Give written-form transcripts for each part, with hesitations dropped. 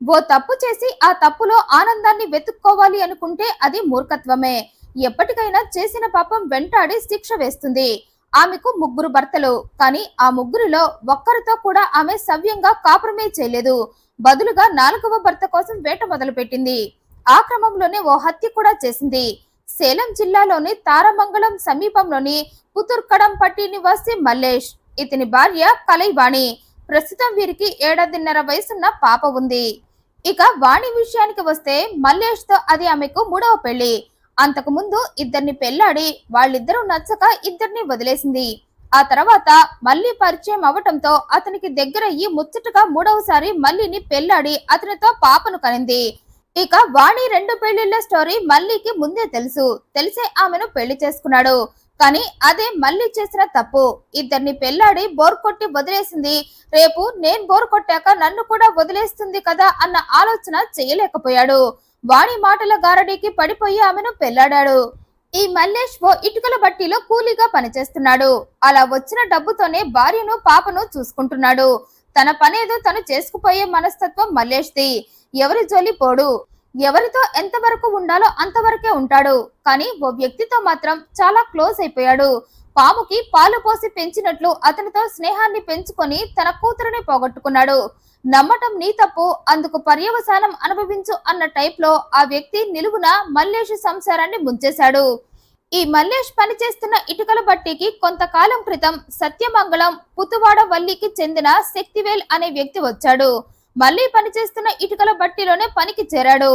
ఓ తప్పు చేసి ఆ తప్పులో ఆనందాన్ని వెతుక్కోవాలి అనుకుంటే అది మూర్ఖత్వమే. ఎప్పటికైనా చేసిన పాపం వెంటాడి శిక్ష వేస్తుంది. ఆమెకు ముగ్గురు భర్తలు, కానీ ఆ ముగ్గురిలో ఒక్కరితో కూడా ఆమె సవ్యంగా కాపురమే చేయలేదు. బదులుగా నాలుగవ భర్త కోసం వేట మొదలుపెట్టింది. ఆ క్రమంలోనే ఓ హత్య కూడా చేసింది. సేలం జిల్లాలోని తారమంగళం సమీపంలోని పుతుర్కడంపట్టి నివాసి మల్లేష్, ఇతని భార్య కలైవాణి. ప్రస్తుతం వీరికి ఏడాదిన్నర వయసున్న పాప ఉంది. ఇక వాణి విషయానికి వస్తే మల్లేష్ తో అది ఆమెకు మూడవ పెళ్లి. అంతకు ముందు ఇద్దరిని పెళ్లాడి వాళ్ళిద్దరూ నచ్చక ఇద్దరిని వదిలేసింది. ఆ తర్వాత మళ్ళీ పరిచయం అవటంతో అతనికి దగ్గరయ్యి ముచ్చటగా మూడవసారి మల్లిని పెళ్లాడి అతనితో పాపను కనింది. ఇక వాణి రెండు పెళ్లిళ్ల స్టోరీ మల్లికి ముందే తెలుసు. తెలిసే ఆమెను పెళ్లి చేసుకున్నాడు. కానీ అదే మళ్ళీ చేసిన తప్పు. ఇద్దరిని పెళ్లాడి బోర్ కొట్టి వదిలేసింది. రేపు నేను బోర్ కొట్టాక నన్ను కూడా వదిలేస్తుంది కదా అన్న ఆలోచన చేయలేకపోయాడు. వాణి మాటల గారడీకి పడిపోయి ఆమెను పెళ్లాడాడు. ఈ మల్లేష్ ఓ ఇటుకల బట్టీలో కూలీగా పనిచేస్తున్నాడు. అలా వచ్చిన డబ్బుతోనే భార్యను పాపను చూసుకుంటున్నాడు. తన పనేదో తను చేసుకుపోయే మనస్తత్వం మల్లేష్ది. ఎవరి జోలి పోడు. ఎవరితో ఎంతవరకు ఉండాలో అంతవరకే ఉంటాడు. కానీ ఓ వ్యక్తితో మాత్రం చాలా క్లోజ్ అయిపోయాడు. పాముకి పాలు పోసి పెంచినట్లు అతనితో స్నేహాన్ని పెంచుకొని తన కూతురుని పోగొట్టుకున్నాడు. నమ్మటం నీ తప్పు, అందుకు పర్యవసానం అనుభవించు అన్న టైప్ లో ఆ వ్యక్తి నిలువున మల్లేష్ సంసారాన్ని ముంచేశాడు. ఈ మల్లేష్ పనిచేస్తున్న ఇటుకల బట్టికి కొంతకాలం క్రితం సత్యమంగళం పుతువాడ వల్లికి చెందిన శక్తివేల్ అనే వ్యక్తి వచ్చాడు. మళ్ళీ పనిచేస్తున్న ఇటుకల బట్టిలోనే పనికి చేరాడు.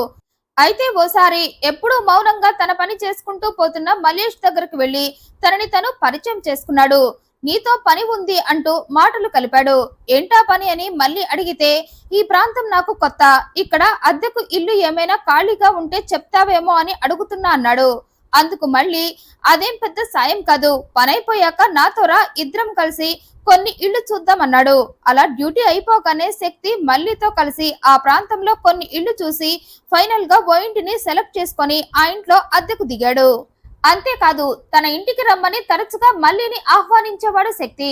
అయితే ఓసారి ఎప్పుడూ మౌనంగా తన పని చేసుకుంటూ పోతున్న మల్లేష్ దగ్గరకు వెళ్లి తనని తను పరిచయం చేసుకున్నాడు. నీతో పని ఉంది అంటూ మాటలు కలిపాడు. ఏంటా పని అని మళ్ళీ అడిగితే, ఈ ప్రాంతం నాకు కొత్త, ఇక్కడ అద్దెకు ఇల్లు ఏమైనా ఖాళీగా ఉంటే చెప్తావేమో అని అడుగుతున్నా అన్నాడు. అందుకు మళ్ళీ, అదేం పెద్ద సాయం కాదు, పనైపోయాక నాతోరా, ఇద్దరం కలిసి కొన్ని ఇళ్లు చూద్దామన్నాడు. అలా డ్యూటీ అయిపోగానే శక్తి మల్లితో కలిసి ఆ ప్రాంతంలో కొన్ని ఇళ్లు చూసి ఫైనల్ గా ఓ ఇంటిని సెలెక్ట్ చేసుకొని ఆ ఇంట్లో అద్దెకు దిగాడు. అంతేకాదు తన ఇంటికి రమ్మని తరచుగా మల్లిని ఆహ్వానించేవాడు శక్తి.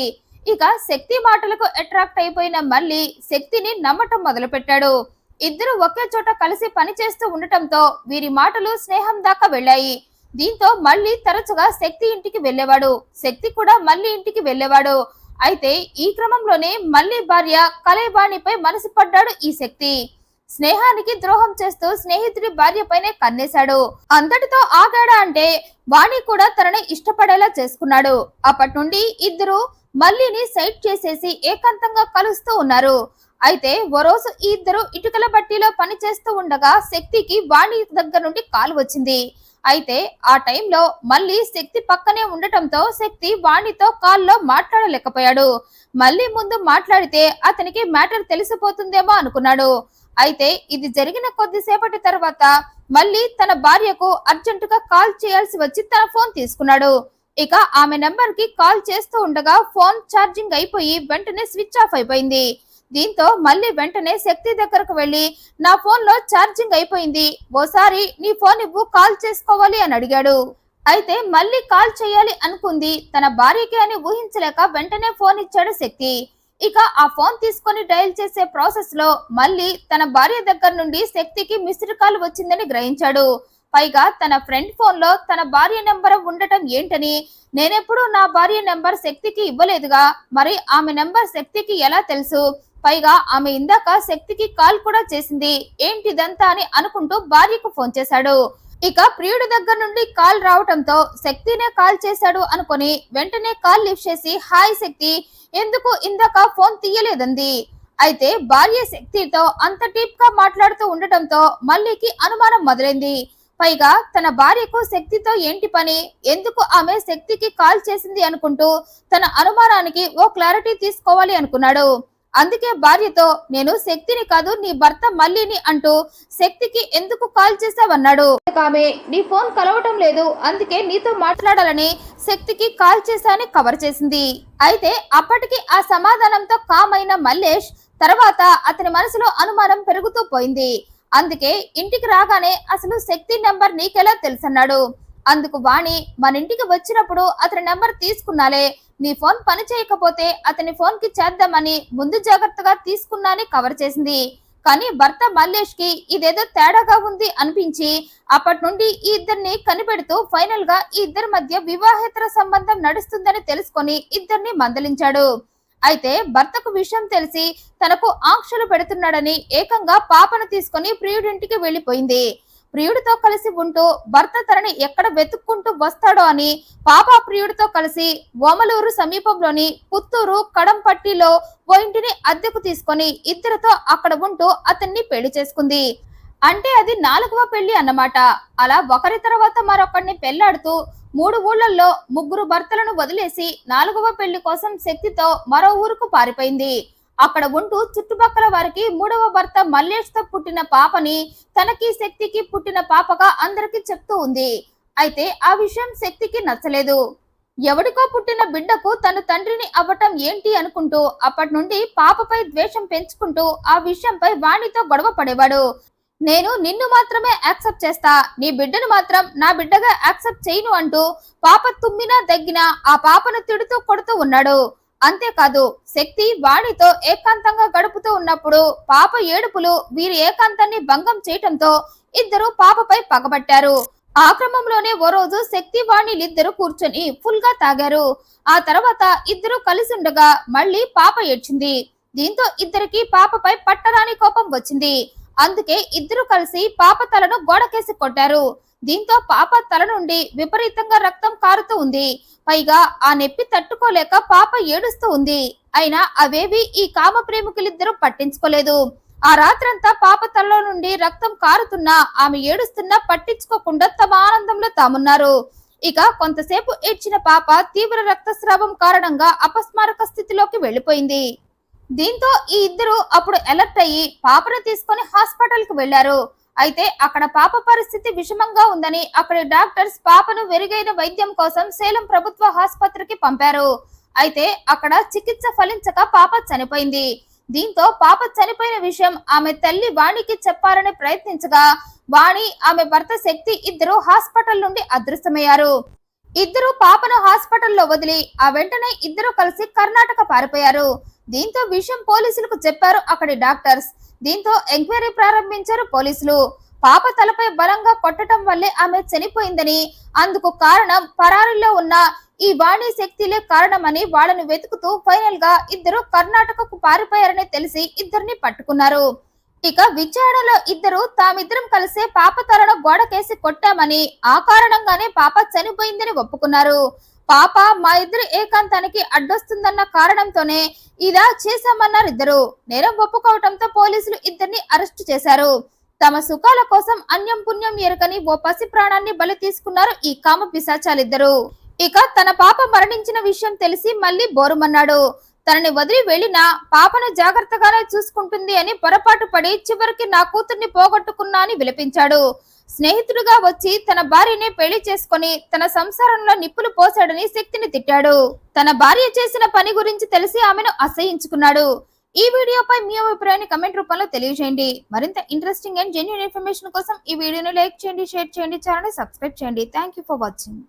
ఇక శక్తి మాటలకు అట్రాక్ట్ అయిపోయిన మల్లి శక్తిని నమ్మటం మొదలుపెట్టాడు. ఇద్దరు ఒకే చోట కలిసి పనిచేస్తూ ఉండటంతో వీరి మాటలు స్నేహం దాకా వెళ్ళాయి. దీంతో మళ్ళీ తరచుగా శక్తి ఇంటికి వెళ్లేవాడు. శక్తి కూడా మళ్ళీ ఇంటికి వెళ్లేవాడు. అయితే ఈ క్రమంలోనే మళ్ళీ భార్య కలైవాణిపై మనసు పడ్డాడు ఈ శక్తి. స్నేహానికి ద్రోహం చేస్తూ స్నేహితుడి భార్యపైనే కన్నేశాడు. అంతటితో ఆగాడా అంటే వాణి కూడా తనని ఇష్టపడేలా చేసుకున్నాడు. అప్పటి నుండి ఇద్దరు మల్లిని సైట్ చేసేసి ఏకాంతంగా కలుస్తూ ఉన్నారు. అయితే ఓ రోజు ఈ ఇద్దరు ఇటుకల బట్టీలో పని చేస్తూ ఉండగా శక్తికి వాణి దగ్గర నుండి కాల్ వచ్చింది. అయితే ఆ టైంలో మళ్ళీ శక్తి పక్కనే ఉండటంతో శక్తి వాణితో కాల్లో మాట్లాడలేకపోయాడు. మళ్ళీ ముందు మాట్లాడితే అతనికి మ్యాటర్ తెలిసిపోతుందేమో అనుకున్నాడు. అయితే ఇది జరిగిన కొద్దిసేపటి తర్వాత మళ్ళీ తన భార్యకు అర్జెంటుగా కాల్ చేయాల్సి వచ్చి తన ఫోన్ తీసుకున్నాడు. ఇక ఆమె నెంబర్ కి కాల్ చేస్తూ ఉండగా ఫోన్ ఛార్జింగ్ అయిపోయి వెంటనే స్విచ్ ఆఫ్ అయిపోయింది. దీంతో మళ్ళీ వెంటనే శక్తి దగ్గరకు వెళ్లి, నా ఫోన్ లో ఛార్జింగ్ అయిపోయింది, ఓసారి నీ ఫోన్ ఇవ్వు, కాల్ చేసుకోవాలి అని అడిగాడు. అయితే మళ్ళీ కాల్ చేయాలి అనుకుంది. తన భార్యకి అని ఊహించలేక వెంటనే ఫోన్ ఇచ్చాడు శక్తి. ఇక ఆ ఫోన్ తీసుకొని డయల్ చేసే ప్రాసెస్ లో మళ్ళీ తన భార్య దగ్గర నుండి శక్తికి మిస్డ్ కాల్ వచ్చిందని గ్రహించాడు. పైగా తన ఫ్రెండ్ ఫోన్ లో తన భార్య నెంబర్ ఉండటం ఏంటని, నేనెప్పుడు నా భార్య నెంబర్ శక్తికి ఇవ్వలేదుగా, మరి ఆమె నెంబర్ శక్తికి ఎలా తెలుసు, పైగా ఆమె ఇందాక శక్తికి కాల్ కూడా చేసింది, ఏంటిదంతా అని అనుకుంటూ భార్యకు ఫోన్ చేశాడు. ఇక ప్రియుడి దగ్గర నుండి కాల్ రావటంతో శక్తినే కాల్ చేశాడు అనుకొని వెంటనే కాల్ లిఫ్ట్ చేసి, హాయ్ శక్తి, ఎందుకు ఇందాక ఫోన్ తీయలేదంది. అయితే భార్య శక్తితో అంత డీప్ గా మాట్లాడుతూ ఉండటంతో మల్లికి అనుమానం మొదలైంది. పైగా తన భార్యకు శక్తితో ఏంటి పని, ఎందుకు ఆమె శక్తికి కాల్ చేసింది అనుకుంటూ తన అనుమానానికి ఓ క్లారిటీ తీసుకోవాలి అనుకున్నాడు. అందుకే భార్యతో, నేను శక్తిని కాదు నీ భర్త మల్లిని అంటూ శక్తికి ఎందుకు కాల్ చేసావన్నాడు. ఆమె నీ ఫోన్ కలవటం లేదు, అందుకే నీతో మాట్లాడాలని శక్తికి కాల్ చేశాని కవర్ చేసింది. అయితే అప్పటికి ఆ సమాధానంతో కామ్ అయిన మల్లేష్ తర్వాత అతని మనసులో అనుమానం పెరుగుతూ పోయింది. అందుకే ఇంటికి రాగానే అసలు శక్తి నెంబర్ నీకెలా తెలుసన్నాడు. అందుకు వాణి, మన ఇంటికి వచ్చినప్పుడు అతని నెంబర్ తీసుకున్నాలే, నీ ఫోన్ పని చేయకపోతే అతని ఫోన్ కి చేద్దామని ముందు జాగ్రత్తగా తీసుకున్నాని కవర్ చేసింది. కానీ భర్త మల్లేష్ కి ఇదేదో తేడాగా ఉంది అనిపించి అప్పటి నుండి ఈ ఇద్దరిని కనిపెడుతూ ఫైనల్ గా ఈ ఇద్దరి మధ్య వివాహేతర సంబంధం నడుస్తుందని తెలుసుకొని ఇద్దరిని మందలించాడు. అయితే భర్తకు విషయం తెలిసి తనకు ఆంక్షలు పెడుతున్నాడని ఏకంగా పాపను తీసుకొని ప్రియుడింటికి వెళ్లిపోయింది. ప్రియుడితో కలిసి ఉంటూ భర్త తనని ఎక్కడ వెతుక్కుంటూ వస్తాడో అని పాప ప్రియుడితో కలిసి ఓమలూరు సమీపంలోని పుత్తూరు కడంపట్టిలో ఓ ఇంటిని అద్దెకు తీసుకొని ఇద్దరితో అక్కడ ఉంటూ అతన్ని పెళ్లి చేసుకుంది. అంటే అది 4వ పెళ్లి అన్నమాట. అలా ఒకరి తర్వాత మరొకరిని పెళ్లాడుతూ 3 ఊళ్లలో 3 భర్తలను వదిలేసి 4వ పెళ్లి కోసం శక్తితో మరో ఊరుకు పారిపోయింది. అక్కడ ఉంటూ చుట్టుపక్కల వారికి 3వ భర్త మల్లేష్ తో పుట్టిన పాపని తనకి శక్తికి పుట్టిన పాపగా అందరికి చెప్తూ ఉంది. అయితే ఆ విషయం శక్తికి నచ్చలేదు. ఎవడికో పుట్టిన బిడ్డకు తన తండ్రిని అవ్వటం ఏంటి అనుకుంటూ అప్పటి నుండి పాపపై ద్వేషం పెంచుకుంటూ ఆ విషయంపై వాణితో గొడవ పడేవాడు. నేను నిన్ను మాత్రమే యాక్సెప్ట్ చేస్తా, నీ బిడ్డను మాత్రం నా బిడ్డగా యాక్సెప్ట్ చేయను అంటూ పాప తుమ్మినా దగ్గినా ఆ పాపను తిడుతూ కొడుతూ ఉన్నాడు. అంతేకాదు శక్తి వాణితో ఏకాంతంగా గడుపుతూ ఉన్నప్పుడు పాప ఏడుపులు వీరి ఏకాంతాన్ని భంగం చేయటంతో ఇద్దరు పాపపై పగబట్టారు. ఆ క్రమంలోనే ఓ రోజు శక్తి వాణిలిద్దరూ కూర్చొని ఫుల్ గా తాగారు. ఆ తర్వాత ఇద్దరు కలిసి ఉండగా మళ్ళీ పాప ఏడ్చింది. దీంతో ఇద్దరికి పాపపై పట్టరాని కోపం వచ్చింది. అందుకే ఇద్దరు కలిసి పాప తలను గోడకేసి కొట్టారు. దీంతో పాప తల నుండి విపరీతంగా రక్తం కారుతూ ఉంది. పైగా ఆ నొప్పి తట్టుకోలేక పాప ఏడుస్తూ ఉంది. అయినా అవేవి ఈ కామ ప్రేమికులిద్దరూ పట్టించుకోలేదు. ఆ రాత్రంతా పాప తలలో నుండి రక్తం కారుతున్నా ఆమె ఏడుస్తున్నా పట్టించుకోకుండా తమ ఆనందంలో తామున్నారు. ఇక కొంతసేపు ఏడ్చిన పాప తీవ్ర రక్తస్రావం కారణంగా అపస్మారక స్థితిలోకి వెళ్లిపోయింది. దీంతో ఈ ఇద్దరు అప్పుడు అలర్ట్ అయ్యి పాపను తీసుకొని హాస్పిటల్ కు వెళ్లారు. అయితే అక్కడ పాప పరిస్థితి విషమంగా ఉందని అక్కడి డాక్టర్స్ పాపను మెరుగైన వైద్యం కోసం సేలం ప్రభుత్వ ఆసుపత్రికి పంపారు. అయితే అక్కడ చికిత్స ఫలించక పాప చనిపోయింది. దీంతో పాప చనిపోయిన విషయం ఆమె తల్లి వాణికి చెప్పాలని ప్రయత్నించగా వాణి ఆమె భర్త శక్తి ఇద్దరు హాస్పిటల్ నుండి అదృశ్యమయ్యారు. ఇద్దరు పాపను హాస్పిటల్లో వదిలి ఆ వెంటనే ఇద్దరు కలిసి కర్ణాటక పారిపోయారు. దీంతో విషయం పోలీసులకు చెప్పారు అక్కడి డాక్టర్స్. దీంతో ఎంక్వైరీ ప్రారంభించారు పోలీసులు. పాప తలపై బలంగా కొట్టడం వల్లే ఆమె చనిపోయిందని, అందుకు కారణం పరారీలో ఉన్న ఈ వాణి శక్తిలే కారణమని వాళ్ళను వెతుకుతూ ఫైనల్ గా ఇద్దరు కర్ణాటకకు పారిపోయారని తెలిసి ఇద్దరిని పట్టుకున్నారు. ఇక విచారణలో ఇద్దరు తామిద్దరం కలిసే పాప తలను గోడకేసి కొట్టామని, ఆ కారణంగానే పాప చనిపోయిందని ఒప్పుకున్నారు. పాప మా ఇద్దరు ఏకాంతానికి అడ్డొస్తుందన్న కారణంతోనే ఇలా చేశామన్నారు ఇద్దరు. నేరం ఒప్పుకోవటంతో పోలీసులు ఇద్దరిని అరెస్టు చేశారు. తమ సుఖాల కోసం అన్యం పుణ్యం ఎరకని ఓ పసి ప్రాణాన్ని బలి తీసుకున్నారు ఈ కామ పిశాచాలిద్దరు. ఇక తన పాప మరణించిన విషయం తెలిసి మళ్ళీ బోరుమన్నాడు. తనని వదిలి వెళ్లినా పాపను జాగ్రత్తగానే చూసుకుంటుంది అని పొరపాటు పడి చివరికి నా కూతుర్ని పోగొట్టుకున్నా అని విలపించాడు. స్నేహితుడుగా వచ్చి తన భార్యని పెళ్లి చేసుకుని తన సంసారంలో నిప్పులు పోసాడని శక్తిని తిట్టాడు. తన భార్య చేసిన పని గురించి తెలిసి ఆమెను అసహించుకున్నాడు. ఈ వీడియోపై మీ అభిప్రాయాన్ని కమెంట్ రూపంలో తెలియజేయండి. మరింత ఇంట్రెస్టింగ్ అండ్ జెన్యూన్ ఇన్ఫర్మేషన్ కోసం ఈ వీడియోని లైక్ చేయండి, షేర్ చేయండి, ఛానల్ ని సబ్స్క్రైబ్ చేయండి. Thank you for watching.